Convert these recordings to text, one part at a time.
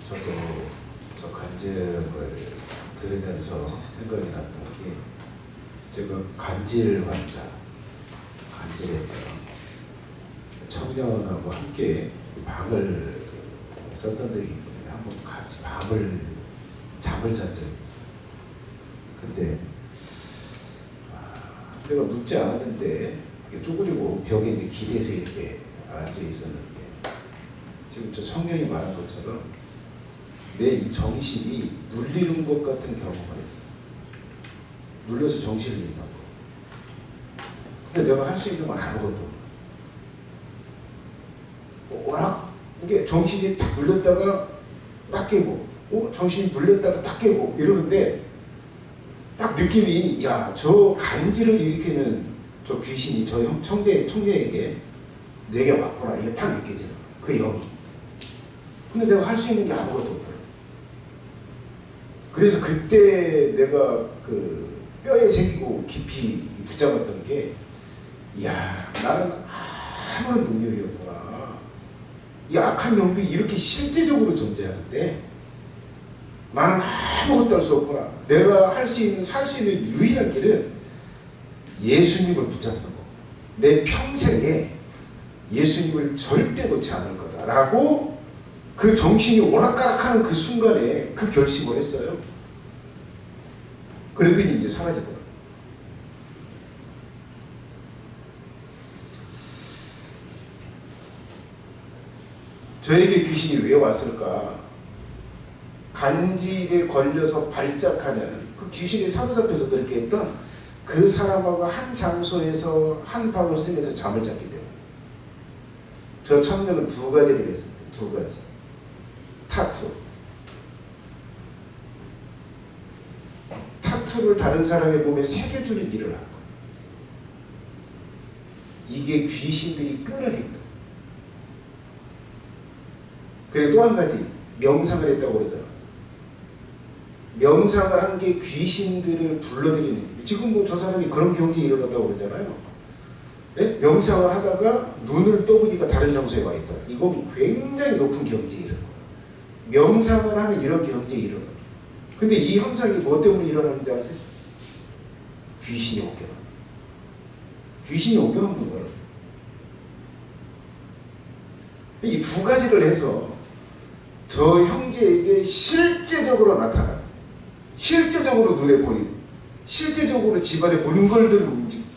저도 저 간증을 들으면서 생각이 났던 게, 제가 간질 환자, 간질했던 청년하고 함께 방을 썼던 적이 있거든요. 한번 같이 잠을 잔 적이 있어요. 근데 내가 눕지 않았는데 쪼그리고 벽에 이제 기대서 이렇게 앉아 있었는데, 지금 저 청년이 말한 것처럼 내 이 정신이 눌리는 것 같은 경험을 했어. 눌려서 정신을 잃는 거. 근데 내가 할 수 있는 건 아무것도 없어. 워낙 이게 정신이 딱 눌렸다가 딱 깨고, 정신이 눌렸다가 딱 깨고 이러는데, 딱 느낌이, 야, 저 간지를 일으키는 저 귀신이 저 청재에게 내게 왔구나. 이게 딱 느껴지는 거야. 그 영이. 근데 내가 할 수 있는 게 아무것도 없더라. 그래서 그때 내가 그 뼈에 새기고 깊이 붙잡았던 게, 이야, 나는 아무런 능력이 없구나. 이 악한 영들이 이렇게 실제적으로 존재하는데 나는 아무것도 할 수 없구나. 내가 할 수 있는, 살 수 있는 유일한 길은 예수님을 붙잡는 거. 내 평생에 예수님을 절대 놓지 않을 거다라고, 그 정신이 오락가락하는 그 순간에 그 결심을 했어요. 그러더니 이제 사라지더라고요. 저에게 귀신이 왜 왔을까? 간질에 걸려서 발작하냐는, 그 귀신이 사로잡혀서 그렇게 했던 그 사람하고 한 장소에서 한 방을 쓰면서 잠을 잤기 때문에. 저 청년은 두 가지를 했어요. 두 가지. 타투를 다른 사람의 몸에 새겨주는 일을 한 거예요. 이게 귀신들이 끄는 행동. 그리고 또 한 가지, 명상을 했다고 그러잖아. 명상을 한 게 귀신들을 불러들이는 일. 지금 뭐 저 사람이 그런 경지에 이르렀다고 그러잖아요. 네? 명상을 하다가 눈을 떠보니까 다른 장소에 와 있다. 이건 굉장히 높은 경지에 이른 거야. 명상을 하면 이런 경지에 이르는. 근데 이 현상이 뭐 때문에 일어나는지 아세요? 귀신이 옮겨놓는. 귀신이 옮겨놓는 거예요. 이 두 가지를 해서 저 형제에게 실제적으로 나타나요. 실제적으로 눈에 보이고, 실제적으로 집안의 물건들을 움직이고,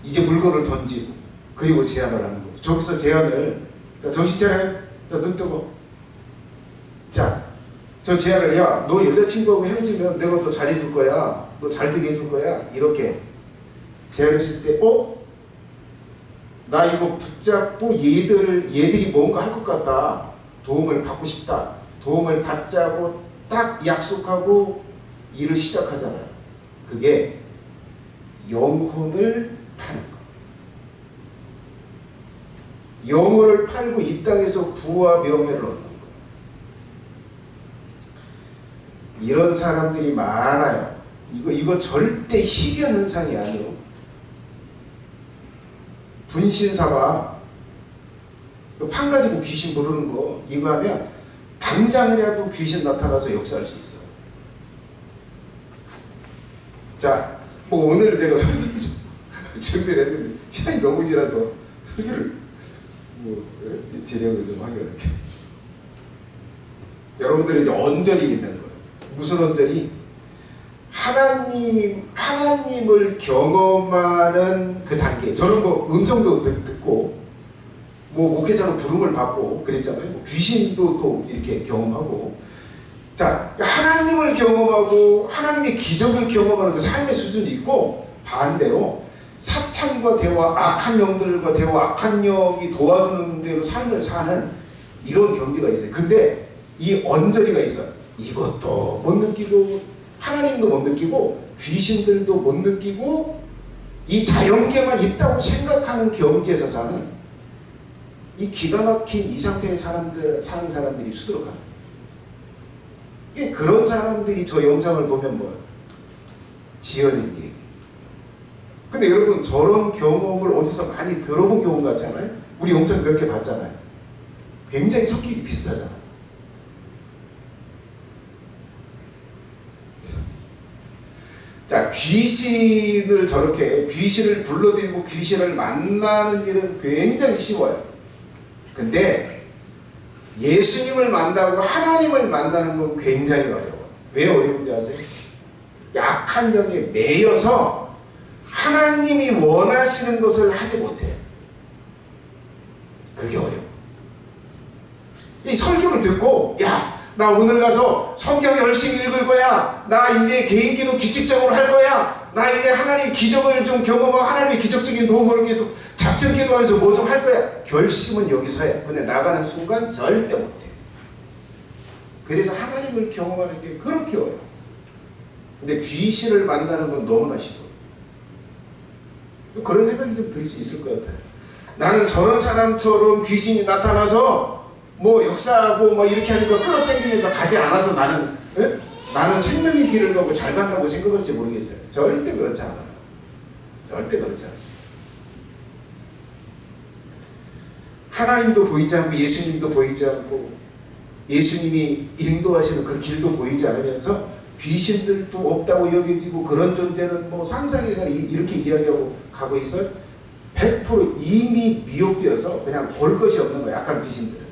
이제 물건을 던지고, 그리고 제안을 하는 거죠. 저기서 제안을, 정신 차려요. 눈 뜨고. 자, 저 제안을, 야, 너 여자친구하고 헤어지면 내가 너 잘해줄 거야. 너 잘 되게 해줄 거야. 이렇게 제안했을 때, 나 이거 붙잡고 얘들이 뭔가 할 것 같다. 도움을 받고 싶다. 도움을 받자고 딱 약속하고 일을 시작하잖아요. 그게 영혼을 파는 거. 영혼을 팔고 이 땅에서 부와 명예를 얻는 거. 이런 사람들이 많아요. 이거 절대 희귀한 현상이 아니에요. 분신사와 판 가지고 귀신 부르는 거, 이거 하면 당장이라도 귀신 나타나서 역사할 수 있어요. 자, 뭐 오늘 제가 설교를 좀 준비를 했는데 시간이 너무 지나서 설교를 진행을 좀 하기 어렵게. 여러분들이 이제 언저리 있는 거예요. 무슨 언저리? 하나님을 경험하는 그 단계. 저는 뭐 음성도 듣고, 뭐 목회자로 부름을 받고 그랬잖아요. 뭐 귀신도 또 이렇게 경험하고. 자, 하나님을 경험하고 하나님의 기적을 경험하는 그 삶의 수준이 있고, 반대로 사탄과 대화, 악한 영들과 대화, 악한 영이 도와주는 대로 삶을 사는 이런 경지가 있어요. 근데 이 언저리가 있어요. 이것도 못 느끼고, 하나님도 못 느끼고, 귀신들도 못 느끼고, 이 자연계만 있다고 생각하는 경지에서 사는 이 기가 막힌 이 상태의 사는 사람들이 수두룩합니다. 그런 사람들이 저 영상을 보면 뭐예요? 지어낸 얘기. 근데 여러분, 저런 경험을 어디서 많이 들어본 경험 같잖아요. 우리 영상 몇 개 봤잖아요. 굉장히 성격이 비슷하잖아요. 자, 귀신을 저렇게 귀신을 불러들이고 귀신을 만나는 일은 굉장히 쉬워요. 근데 예수님을 만나고 하나님을 만나는 건 굉장히 어려워요. 왜 어려운지 아세요? 약한 영에 매여서 하나님이 원하시는 것을 하지 못해요. 그게 어려워. 이 설교를 듣고, 야, 나 오늘 가서 성경 열심히 읽을 거야. 나 이제 개인기도 규칙적으로 할 거야. 나 이제 하나님의 기적을 좀 경험하고 하나님의 기적적인 도움을 얻기 위해서 작전 기도하면서 뭐 좀 할 거야. 결심은 여기서 해. 근데 나가는 순간 절대 못해. 그래서 하나님을 경험하는 게 그렇게 어려워. 근데 귀신을 만나는 건 너무나 쉬워. 그런 생각이 좀 들 수 있을 것 같아요. 나는 저런 사람처럼 귀신이 나타나서 뭐 역사하고 뭐 이렇게 하니까 끌어당기니까 가지 않아서 나는 생명의 길을 가고 잘 간다고 생각할지 모르겠어요. 절대 그렇지 않아요. 절대 그렇지 않습니다. 하나님도 보이지 않고 예수님도 보이지 않고 예수님이 인도하시는 그 길도 보이지 않으면서 귀신들도 없다고 여겨지고 그런 존재는 뭐 상상해서 이렇게 이야기하고 가고 있어요. 100% 이미 미혹되어서 그냥 볼 것이 없는 거예요. 약한 귀신들은.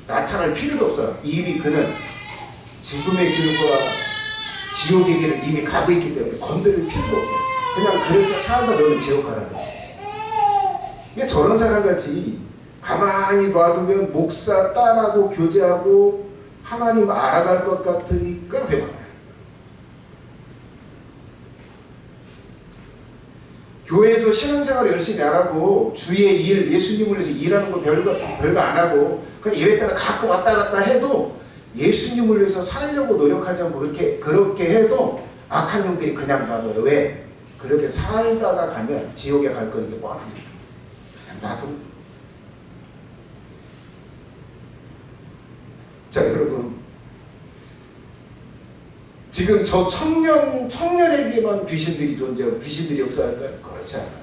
나타날 필요도 없어요. 이미 그는 죽음의 길과 지옥의 길을 이미 가고 있기 때문에 건드릴 필요도 없어요. 그냥 그렇게 살다 너는 지옥 가라는 거예요. 이게 저런 사람같이 가만히 놔두면 목사 딸하고 교제하고 하나님 알아갈 것 같으니까 회방해요. 교회에서 신앙생활을 열심히 안 하고 주의 일, 예수님을 위해서 일하는 거 별거 안 하고 그냥 예배 때는 가끔 왔다 갔다 해도 예수님을 위해서 살려고 노력하지 않고 그렇게 해도 악한 영들이 그냥 놔둬요. 왜? 그렇게 살다가 가면 지옥에 갈 거는 게 뻔하니까 그냥 놔둬. 자, 여러분, 지금 저 청년에게만 귀신들이 존재하고 귀신들이 역사할까요? 그렇지 않아요.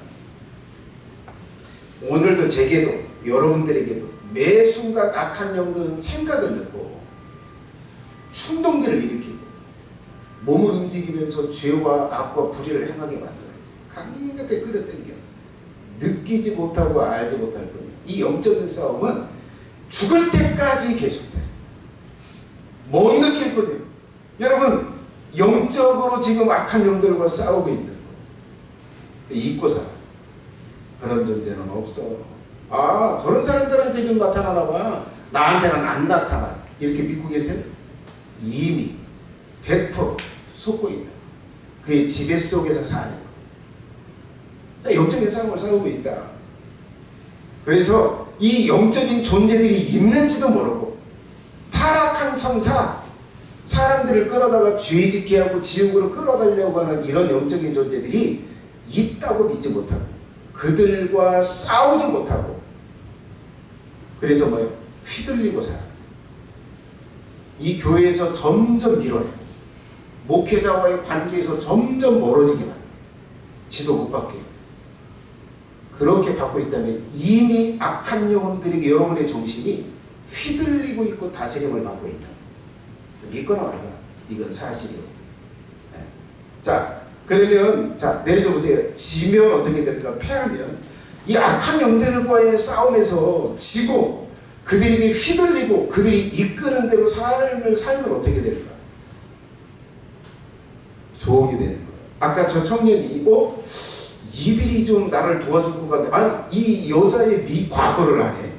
오늘도 제게도 여러분들에게도 매 순간 악한 영들은 생각을 듣고 충동들을 일으키고 몸을 움직이면서 죄와 악과 불의를 행하게 만들어요. 강력하게 끌어당겨 느끼지 못하고 알지 못할 뿐이에요. 이 영적인 싸움은 죽을 때까지 계속돼요. 못 느낄 뿐이에요. 여러분, 영적으로 지금 악한 영들과 싸우고 있는 거 잊고 살아. 그런 존재는 없어. 아, 저런 사람들한테 좀 나타나나 봐. 나한테는 안 나타나. 이렇게 믿고 계세요? 이미 100% 속고 있는 그의 지배 속에서 사는 거. 영적인 싸움을 싸우고 있다. 그래서 이 영적인 존재들이 있는지도 모르고 타락한 천사, 사람들을 끌어다가 죄짓게 하고 지옥으로 끌어가려고 하는 이런 영적인 존재들이 있다고 믿지 못하고 그들과 싸우지 못하고 그래서 뭐예요? 휘둘리고 살아. 이 교회에서 점점 밀어내. 목회자와의 관계에서 점점 멀어지게 만들어. 지도 못 받게. 그렇게 받고 있다면 이미 악한 영혼들에게 여러분의 정신이 휘둘리고 있고 다스림을 받고 있다. 믿거나 말거나 이건 사실이에요. 네. 자, 그러면 자 내려줘 보세요. 지면 어떻게 될까? 패하면 이 악한 영들과의 싸움에서 지고 그들에게 휘둘리고 그들이 이끄는 대로 삶을 살면 어떻게 될까? 조용히 되는 거예요. 아까 저 청년이 이들이 좀 나를 도와줄 것 같네. 아니, 이 여자의 과거를 안 해.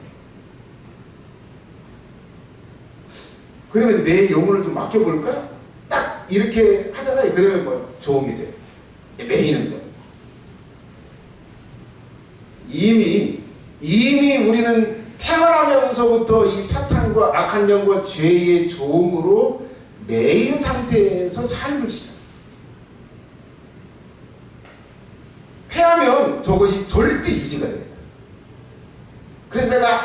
그러면 내 영혼을 좀 맡겨볼까? 딱 이렇게 하잖아요. 그러면 뭐 조용히 돼요. 매이는 거예요. 이미 우리는 태어나면서부터 이 사탄과 악한 영과 죄의 종으로 매인 상태에서 삶을 시작해요. 패하면 저것이 절대 유지가 돼요. 그래서 내가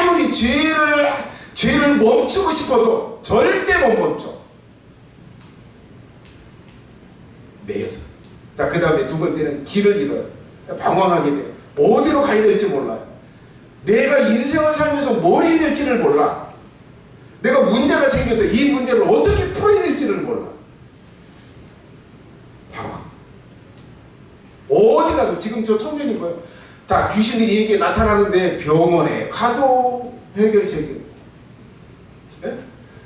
아무리 죄를 멈추고 싶어도 절대 못 멈춰. 매여서. 자, 그 다음에 두 번째는 길을 잃어요. 방황하게 돼요. 어디로 가야 될지 몰라요. 내가 인생을 살면서 뭘 해야 될지를 몰라. 내가 문제가 생겨서 이 문제를 어떻게 풀어야 될지를 몰라. 방황. 지금 저 청년이 거예요. 자, 귀신들이 이렇게 나타나는데 병원에 가도 해결책이에요. 네?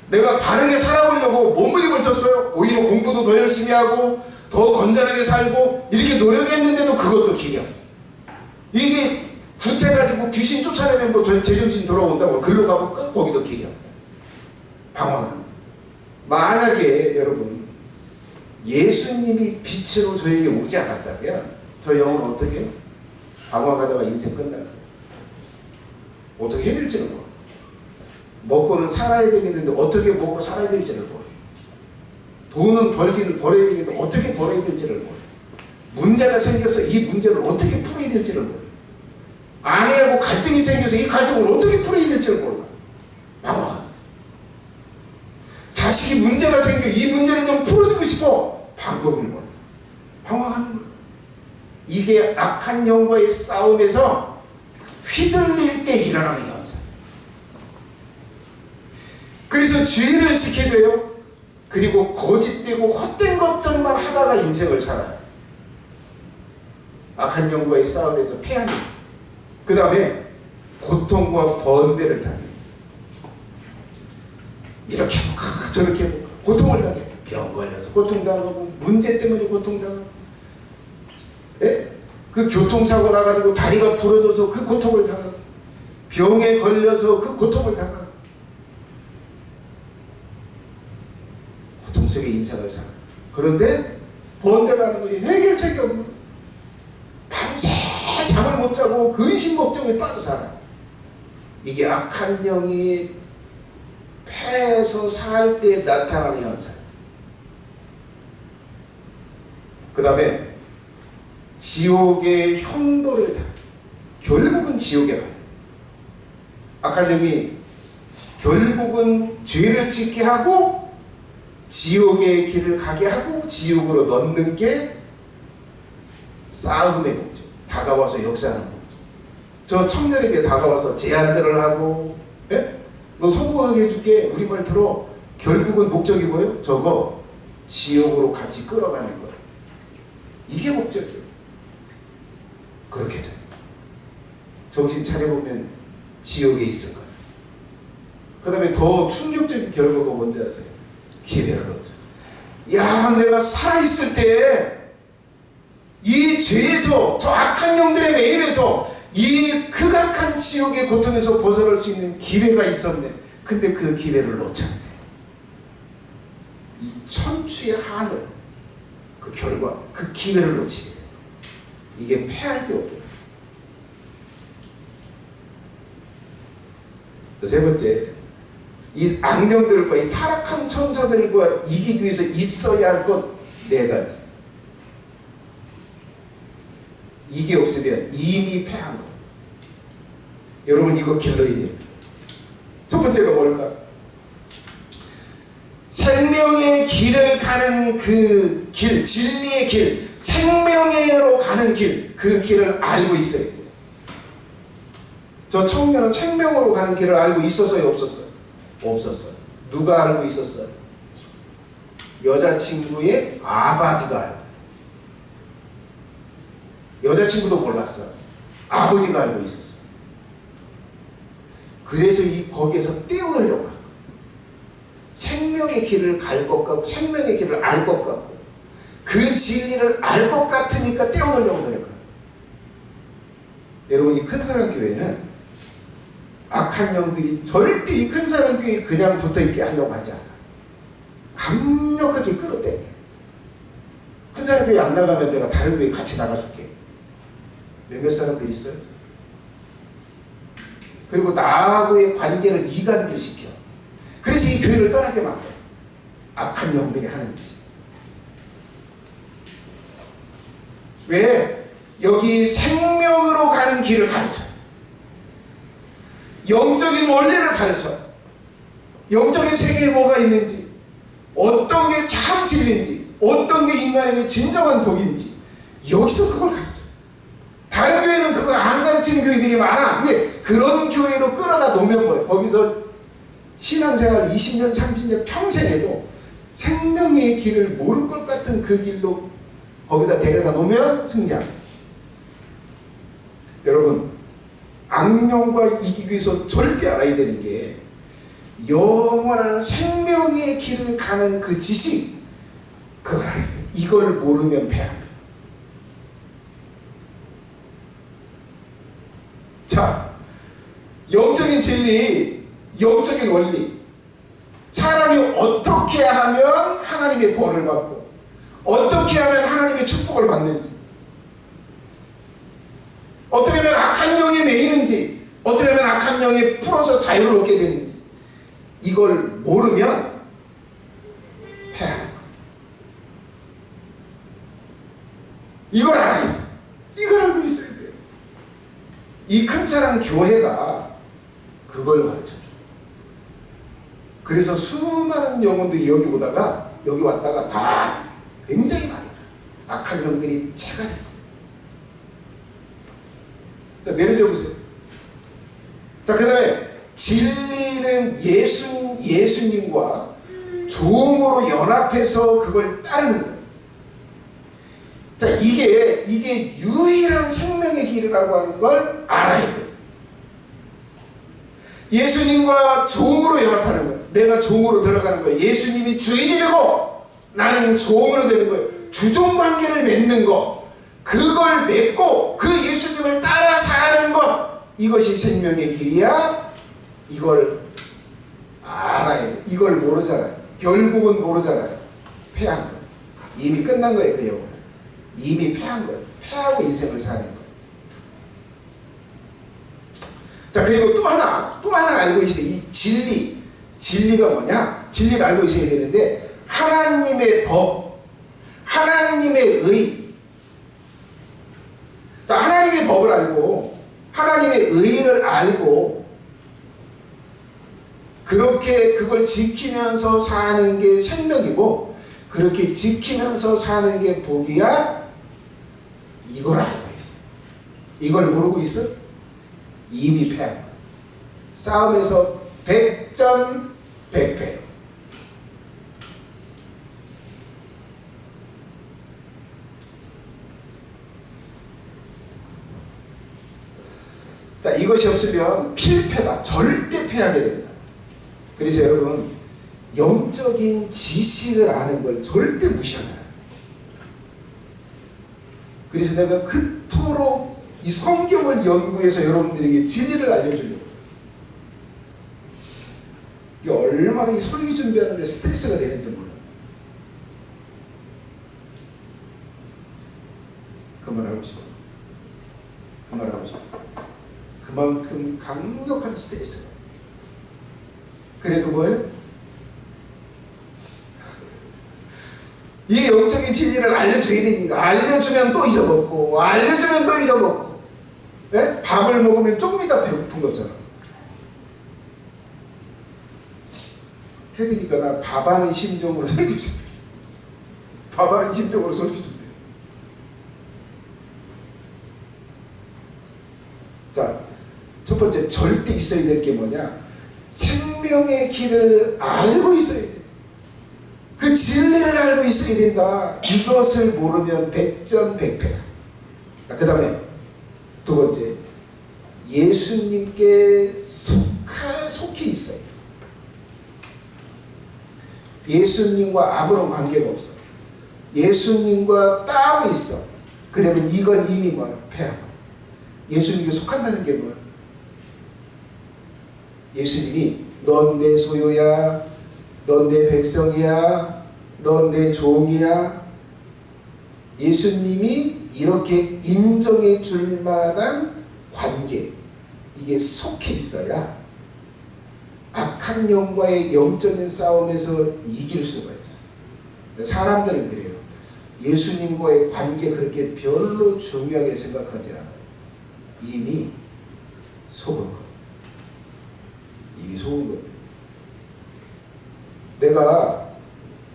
내가 바르게 살아보려고 몸부림을 쳤어요. 오히려 공부도 더 열심히 하고 더 건전하게 살고 이렇게 노력했는데도 그것도 길이야. 이게 구태가지고 귀신 쫓아내면 뭐 제정신 돌아온다고 글로 가볼까? 거기도 길이야. 방황하는. 만약에 여러분 예수님이 빛으로 저에게 오지 않았다면 저 영혼은 어떻게 해요? 방황하다가 인생 끝날 거예요. 어떻게 해야 될지는 몰라요. 먹고는 살아야 되겠는데 어떻게 먹고 살아야 될지를 몰라요. 돈은 벌어야 되겠는데 어떻게 벌어야 될지를 몰라요. 문제가 생겨서 이 문제를 어떻게 풀어야 될지를 몰라요. 아내하고 갈등이 생겨서 이 갈등을 어떻게 풀어야 될지를 몰라요. 방황하죠. 자식이 문제가 생겨 이 문제를 좀 풀어주고 싶어. 방법을 몰라요. 방황하는 거예요. 이게 악한 영과의 싸움에서 휘둘릴 때 일어나는 현상. 그래서 죄를 지게 돼요. 그리고 거짓되고 헛된 것들만 하다가 인생을 살아요. 악한 영과의 싸움에서 패하니 그 다음에 고통과 번뇌를 당해. 이렇게 해볼까 저렇게 해볼까 고통을 당해. 병 걸려서 고통당하고 문제 때문에 고통당하고 그 교통사고 나가지고 다리가 부러져서 그 고통을 당하고 병에 걸려서 그 고통을 당하고 고통 속에 인생을 살아. 그런데 번뇌라는 것이 해결책이 없는 밤새 잠을 못 자고 근심 걱정에 빠져 살아. 이게 악한 영이 패해서 살 때 나타나는 현상. 그 다음에 지옥의 형벌을 다 결국은 지옥에 가요. 악한 영이 결국은 죄를 짓게 하고 지옥의 길을 가게 하고 지옥으로 넣는 게 싸움의 목적. 다가와서 역사하는 목적. 저 청년에게 다가와서 제안들을 하고 너 성공하게 해줄게. 우리말 들어. 결국은 목적이 뭐예요? 저거 지옥으로 같이 끌어가는 거예요. 이게 목적이에요. 그렇게 돼요. 정신 차려보면 지옥에 있을 거예요. 그 다음에 더 충격적인 결과가 뭔지 아세요? 기회를 얻죠. 야, 내가 살아있을 때 이 죄에서 저 악한 영들의 매임에서 이 극악한 지옥의 고통에서 벗어날 수 있는 기회가 있었네. 근데 그 기회를 놓쳤네. 이 천추의 한을 그 결과 그 기회를 놓치게 돼. 이게 패할 데 없게. 세 번째, 이 악령들과 이 타락한 천사들과 이기기 위해서 있어야 할 것 네 가지. 이게 없으면 이미 패한 거. 여러분 이거 길러야 돼요. 첫 번째가 뭘까? 생명의 길을 가는 그 길, 진리의 길, 생명으로 가는 길, 그 길을 알고 있어야 돼요. 저 청년은 생명으로 가는 길을 알고 있었어요? 없었어요? 없었어요. 누가 알고 있었어요? 여자친구의 아버지가 알고. 여자친구도 몰랐어요. 아버지가 알고 있었어요. 그래서 거기에서 떼어내려고 한 거예요. 생명의 길을 갈 것 같고 생명의 길을 알 것 같고 그 진리를 알 것 같으니까 떼어내려고 노력해요. 여러분 이 큰사랑교회는 악한 영들이 절대 이 큰사랑교회에 그냥 붙어있게 하려고 하지 않아. 강력하게 끌어당겨. 큰사랑교회 안 나가면 내가 다른 교회 같이 나가줄게. 몇몇 사람들이 있어요. 그리고 나하고의 관계를 이간질시켜. 그래서 이 교회를 떠나게 만들어. 악한 영들이 하는 짓이. 왜? 여기 생명으로 가는 길을 가르쳐. 영적인 원리를 가르쳐. 영적인 세계에 뭐가 있는지, 어떤 게 참 진리인지, 어떤 게 인간에게 진정한 복인지 여기서 그걸 가르쳐. 다른 교회는 그거 안 가르치는 교회들이 많아. 근데 그런 교회로 끌어다 놓으면 뭐예요? 거기서 신앙생활 20년, 30년 평생 해도 생명의 길을 모를 것 같은 그 길로 거기다 데려다 놓으면 승리합니다. 여러분, 악령과 이기기 위해서 절대 알아야 되는 게 영원한 생명의 길을 가는 그 지식, 그걸 알아야 돼. 이걸 모르면 패합니다. 자, 영적인 진리, 영적인 원리, 사람이 어떻게 하면 하나님의 벌을 받고 어떻게 하면 하나님의 축복을 받는지, 어떻게 하면 악한 영에 매이는지, 어떻게 하면 악한 영에 풀어서 자유를 얻게 되는지, 이걸 모르면 패하는 거예요. 이걸 알아야 돼. 이걸 알고 있어야 돼요. 이 큰 사랑 교회가 그걸 가르쳐줘. 그래서 수많은 영혼들이 여기 왔다가 다 굉장히 많이 가요. 악한 영들이 채가 된 거예요. 자, 내려져 보세요. 자, 그 다음에 진리는 예수님과 종으로 연합해서 그걸 따르는 거예요. 자, 이게 유일한 생명의 길이라고 하는 걸 알아야 돼요. 예수님과 종으로 연합하는 거예요. 내가 종으로 들어가는 거예요. 예수님이 주인이 되고 나는 종으로 되는 거예요. 주종관계를 맺는 거, 그걸 맺고 그 예수님을 따라 사는 것, 이것이 생명의 길이야. 이걸 알아야 돼. 이걸 모르잖아요. 결국은 모르잖아요. 패한 거. 이미 끝난 거예요. 그 영혼은 이미 패한 거예요. 패하고 인생을 사는 거예요. 자, 그리고 또 하나 알고 있어요. 이 진리가 뭐냐? 진리를 알고 있어야 되는데, 하나님의 법, 하나님의 의. 자, 하나님의 법을 알고 하나님의 의를 알고 그렇게 그걸 지키면서 사는 게 생명이고, 그렇게 지키면서 사는 게 복이야. 이걸 알고 있어. 이걸 모르고 있어? 이미 패한 거야. 싸움에서 100전 100패. 자, 이것이 없으면 필패다. 절대 패하게 된다. 그래서 여러분, 영적인 지식을 아는 걸 절대 무시하면 안 돼요. 그래서 내가 그토록 이 성경을 연구해서 여러분들에게 진리를 알려주려고. 이게 얼마나 이 설교 준비하는데 스트레스가 되는지 몰라요. 그만하고 싶어. 그만하고 싶어. 그만큼 강력한 스트레스가. 그래도 뭐예요? 이 영적인 진리를 알려줘야 되니까, 알려주면 또 잊어먹고, 알려주면 또 잊어먹고. 네? 밥을 먹으면 조금 이따 배고픈 거잖아. 해드니까 나 밥하는 심정으로 설교 준대. 밥하는 심정으로 설교 준대. 자, 첫 번째 절대 있어야 될 게 뭐냐? 생명의 길을 알고 있어야 돼. 그 진리를 알고 있어야 된다. 이것을 모르면 백전백패다. 그 다음에 두 번째, 예수님께 속히 있어요. 예수님과 아무런 관계가 없어. 예수님과 따로 있어. 그러면 이건 이미 뭐야? 패한 거야. 예수님께 속한다는 게 뭐야? 예수님이 넌 내 소유야, 넌 내 백성이야, 넌 내 종이야. 예수님이 이렇게 인정해 줄 만한 관계, 이게 속해 있어야 악한 영과의 영적인 싸움에서 이길 수가 있어. 사람들은 그래요. 예수님과의 관계 그렇게 별로 중요하게 생각하지 않아요. 이미 속은 거. 이미 속은 겁니다. 내가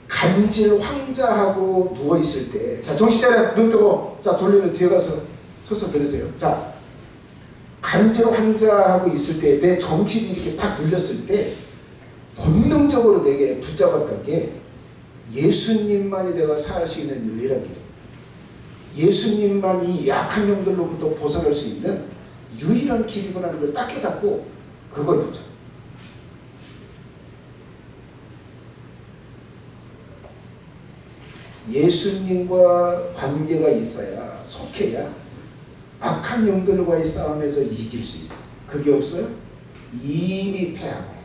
간질 황자하고 누워있을 때, 자, 정신 차려, 눈 뜨고, 자, 졸리면 뒤에 가서 서서 들으세요. 자, 간질 황자하고 있을 때, 내 정신이 이렇게 딱 눌렸을 때, 본능적으로 내게 붙잡았던 게, 예수님만이 내가 살 수 있는 유일한 길. 예수님만이 약한 영들로부터 벗어날 수 있는 유일한 길이구나라는 걸 딱 깨닫고 그걸 보자. 예수님과 관계가 있어야, 속해야 악한 영들과의 싸움에서 이길 수 있어요. 그게 없어요? 이미 패하고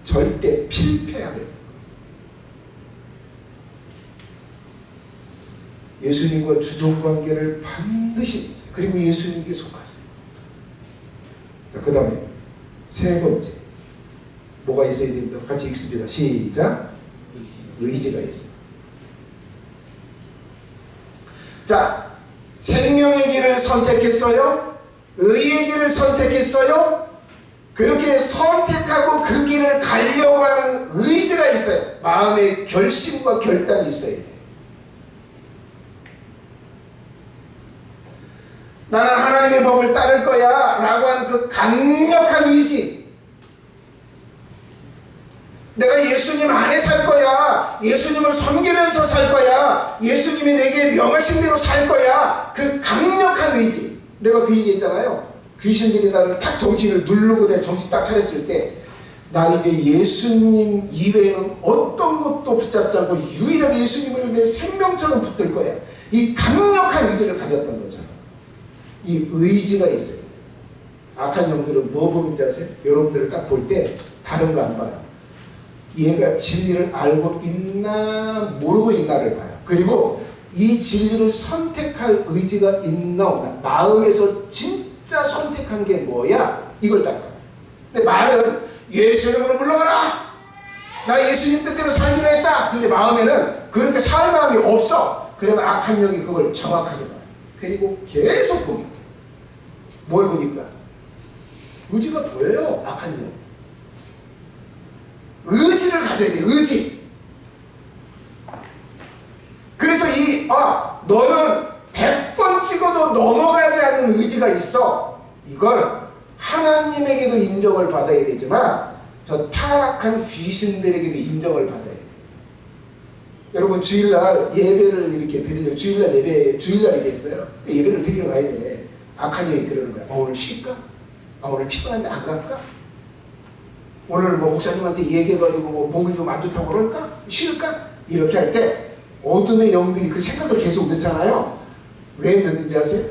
절대 필패하게. 예수님과 주종관계를 반드시, 그리고 예수님께 속하세요. 자, 그 다음에 세 번째 뭐가 있어야 된다? 같이 읽습니다. 시작. 의지가 있어요. 자, 생명의 길을 선택했어요? 의의 길을 선택했어요? 그렇게 선택하고 그 길을 가려고 하는 의지가 있어요. 마음의 결심과 결단이 있어야 돼요. 나는 하나님의 법을 따를 거야 라고 하는 그 강력한 의지. 내가 예수님 안에 살 거야. 예수님을 섬기면서 살 거야. 예수님이 내게 명하신 대로 살 거야. 그 강력한 의지. 내가 그 얘기했잖아요. 귀신들이 나를 딱 정신을 누르고 내 정신 딱 차렸을 때, 나 이제 예수님 이외에는 어떤 것도 붙잡지 않고 유일하게 예수님을 내 생명처럼 붙들 거야. 이 강력한 의지를 가졌던 거잖아. 이 의지가 있어요. 악한 영들은 뭐 보는지 아세요? 여러분들을 딱 볼 때 다른 거 안 봐요. 얘가 진리를 알고 있나 모르고 있나를 봐요. 그리고 이 진리를 선택할 의지가 있나 없나, 마음에서 진짜 선택한 게 뭐야, 이걸 딱 봐요. 근데 말은 예수님으로 물러가라, 나 예수님 뜻대로 살기로 했다. 근데 마음에는 그렇게 살 마음이 없어. 그러면 악한 영이 그걸 정확하게 봐요. 그리고 계속 공격해. 뭘 보니까? 의지가 보여요. 악한 영. 의지를 가져야 돼. 의지. 그래서 너는 100번 찍어도 넘어가지 않는 의지가 있어. 이걸 하나님에게도 인정을 받아야 되지만 저 타락한 귀신들에게도 인정을 받아야 돼. 여러분, 주일날 예배를 이렇게 드리려, 주일날 예배, 주일날이 됐어요. 예배를 드리러 가야 되네. 악한 영이 그러는 거야. 오늘 쉴까? 오늘 피곤한데 안 갈까? 오늘 뭐 목사님한테 얘기해가지고 뭐 몸을 좀 안 좋다고 그럴까? 쉴까? 이렇게 할 때 어둠의 영들이 그 생각을 계속 넣잖아요. 왜 넣는지 아세요?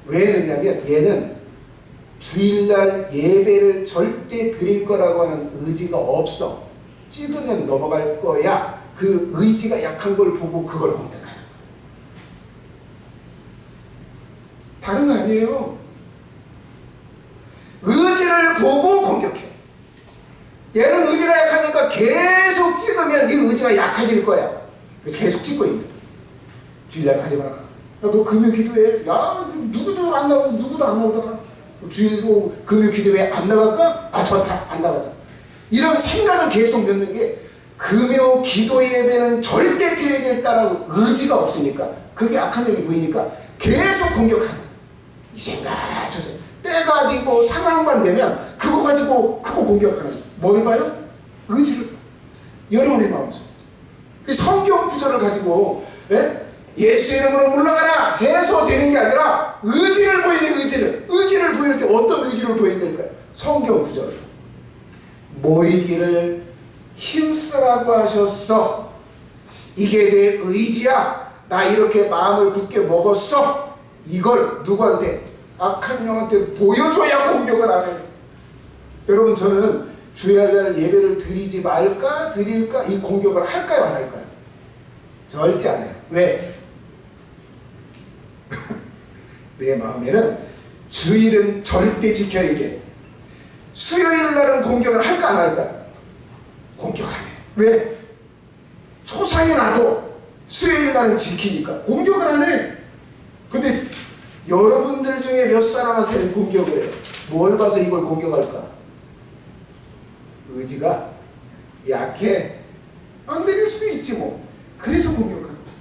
왜 넣냐면 얘는 주일날 예배를 절대 드릴 거라고 하는 의지가 없어. 찍으면 넘어갈 거야. 그 의지가 약한 걸 보고 그걸 공격하는 거야. 다른 거 아니에요. 의지를 보고 공격해. 얘는 의지가 약하니까 계속 찍으면 이 의지가 약해질 거야. 그래서 계속 찍고 있는 거야. 주일날 가지 마라. 야, 너 금요 기도해. 야, 누구도 안 나오고 누구도 안 나오더라. 주일도 금요 기도회 안 나갈까? 좋다. 안 나가자. 이런 생각을 계속 넣는 게, 금요 기도 예배는 절대 드려야 되겠다라고 의지가 없으니까, 그게 악한 영이 보이니까 계속 공격하는 거야. 이 생각, 저 생각. 때가 되고 상황만 되면 그거 가지고 그거 공격하는 거야. 뭘 봐요? 의지를 봐요. 여러분의 마음속. 그 성경 구절을 가지고 예수 이름으로 물러가라 해서 되는 게 아니라 의지를 보여야 돼. 의지를 보일 때 어떤 의지를 보여야 될까요? 성경 구절. 모이기를 힘쓰라고 하셨어. 이게 내 의지야. 나 이렇게 마음을 굳게 먹었어. 이걸 누구한테? 악한 영한테 보여줘야 공격을 안 해요. 여러분, 저는 주일날 예배를 드리지 말까 드릴까, 이 공격을 할까요 안 할까요? 절대 안 해요. 왜? 내 마음에는 주일은 절대 지켜야 돼. 수요일날은 공격을 할까 안 할까요? 공격 안 해. 왜? 초상에 놔도 수요일날은 지키니까 공격을 안 해. 근데 여러분들 중에 몇 사람한테는 공격을 해요. 뭘 봐서 이걸 공격할까? 의지가 약해. 안 내릴 수도 있지 뭐. 그래서 공격하는 거야.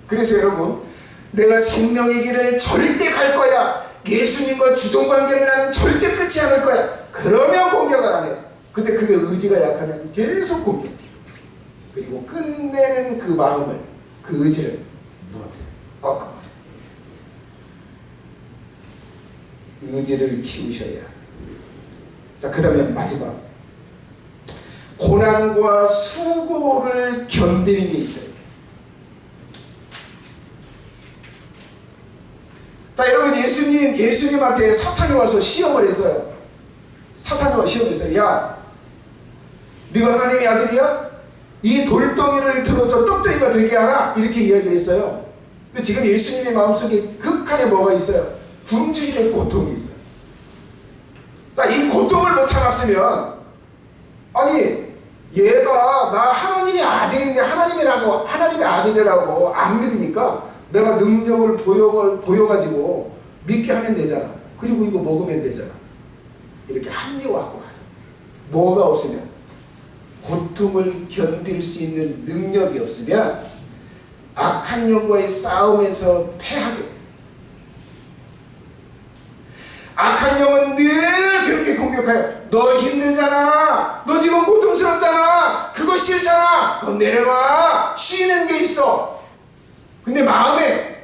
그래서 여러분, 내가 생명의 길을 절대 갈 거야. 예수님과 주종관계를 나는 절대 끊지 않을 거야. 그러면 공격을 안 해. 근데 그게 의지가 약하면 계속 공격해. 그리고 끝내는 그 마음을, 그 의지를 무너뜨려. 꺾어버려. 의지를 키우셔야 합니다. 자, 그 다음에 마지막, 고난과 수고를 견디는 게 있어요. 자, 여러분, 예수님한테 사탄이 와서 시험을 했어요. 사탄이 와서 시험을 했어요. 야, 네가 하나님의 아들이야? 이 돌덩이를 들어서 떡덩이가 되게 하라, 이렇게 이야기를 했어요. 근데 지금 예수님의 마음속에 극한에 뭐가 있어요? 굶주림의 고통이 있어요. 자, 이 고통을 못 참았으면, 아니, 얘가 나 하나님의 아들인데 하나님의 아들이라고 안 믿으니까 내가 능력을 보여가지고 믿게 하면 되잖아. 그리고 이거 먹으면 되잖아. 이렇게 합리화하고 가요. 뭐가 없으면, 고통을 견딜 수 있는 능력이 없으면 악한 영과의 싸움에서 패하게 돼요. 악한 영은 늘 그렇게 공격해요. 너 힘들잖아. 너 지금 고통스럽잖아. 그거 싫잖아. 그거 내려놔. 쉬는 게 있어. 근데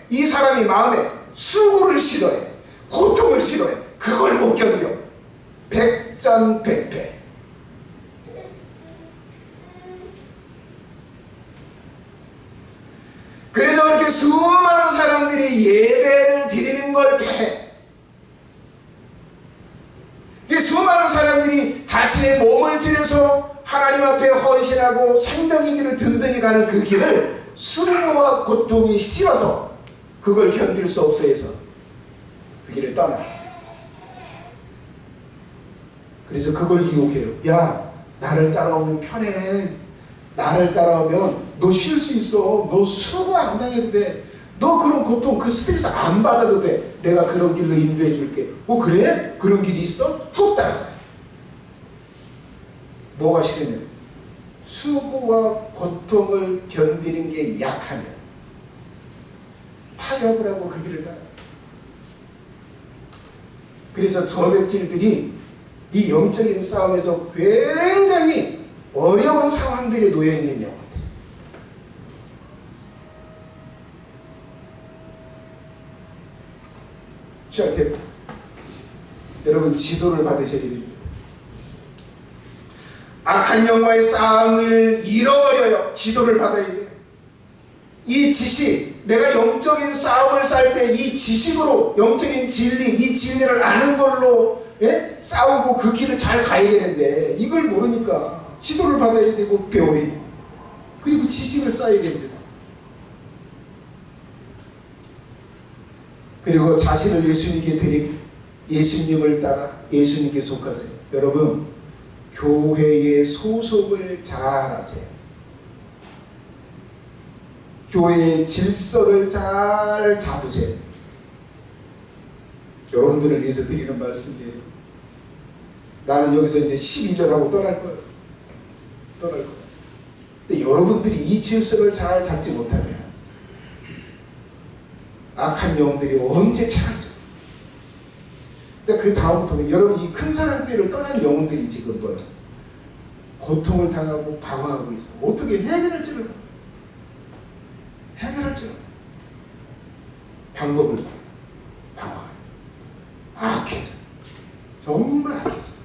이 사람이 마음에 수고를 싫어해. 고통을 싫어해. 그걸 못 견뎌. 백전백패. 그래서 그렇게 수많은 사람들이 예배를 드리는 걸 해. 수많은 사람들이 자신의 몸을 들여서 하나님 앞에 헌신하고 생명의 길을 든든히 가는 그 길을 수고와 고통이 싫어서 그걸 견딜 수 없어 해서 그 길을 떠나요. 그래서 그걸 유혹해요. 야, 나를 따라오면 편해. 나를 따라오면 너 쉴 수 있어. 너 수고 안 당해도 돼. 너 그런 고통, 그 스트레스 안 받아도 돼. 내가 그런 길로 인도해 줄게. 그래? 그런 길이 있어? 훅 따라가요. 뭐가 싫으면? 수고와 고통을 견디는 게 약하면 타협을 하고 그 길을 따라가요. 그래서 저백질들이 이 영적인 싸움에서 굉장히 어려운 상황들에 놓여있는 영혼들. 취할 때 여러분 지도를 받으셔야 됩니다. 악한 영과의 싸움을 잃어버려요. 지도를 받아야 돼요. 이 지식, 내가 영적인 싸움을 쌀 때 이 지식으로 영적인 진리, 이 진리를 아는 걸로 싸우고 그 길을 잘 가야 되는데 이걸 모르니까 지도를 받아야 되고 배워야 돼요. 그리고 지식을 쌓아야 됩니다. 그리고 자신을 예수님께 드리고 예수님을 따라 예수님께 속하세요. 여러분, 교회의 소속을 잘 하세요. 교회의 질서를 잘 잡으세요. 여러분들을 위해서 드리는 말씀이에요. 나는 여기서 이제 12년 하고 떠날 거예요. 근데 여러분들이 이 질서를 잘 잡지 못하면 악한 영들이 언제 차죠? 근데 그 다음부터는 여러분 이 큰 사랑교회를 떠난 영혼들이 지금 뭐예요? 고통을 당하고 방황하고 있어. 어떻게 해결할지를 방법을 방황. 악해져. 정말 악해져.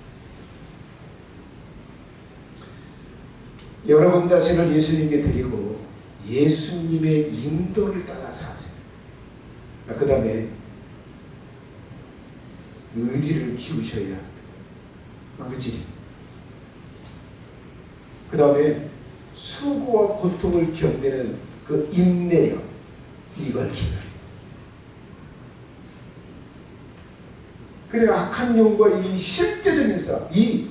여러분 자신을 예수님께 드리고 예수님의 인도를 따라서 하세요. 그 다음에 의지를 키우셔야 합니다. 의지. 그 다음에 수고와 고통을 견디는 그 인내력, 이걸 키워야 합니다. 그래야 악한 영과 이 실제적인 싸움, 이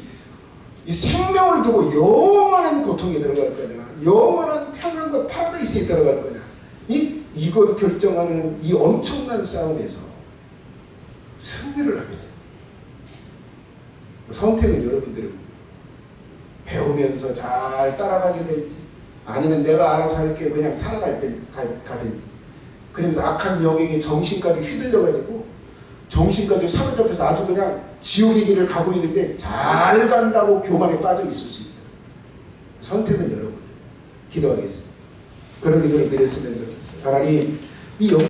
생명을 두고 영원한 고통에 들어갈 거냐, 영원한 평안과 파라다이스에 들어갈 거냐, 이걸 결정하는 이 엄청난 싸움에서 승리를 하게 돼요. 선택은 여러분들은 배우면서 잘 따라가게 될지, 아니면 내가 알아서 할게 그냥 살아갈 때 가든지. 그러면서 악한 영역에 정신까지 휘둘려가지고 정신까지 사로잡혀서 아주 그냥 지옥의 길을 가고 있는데 잘 간다고 교만에 빠져 있을 수 있다. 선택은 여러분들. 기도하겠습니다. 그런 기도를 드렸으면 좋겠어요. 하나님, 이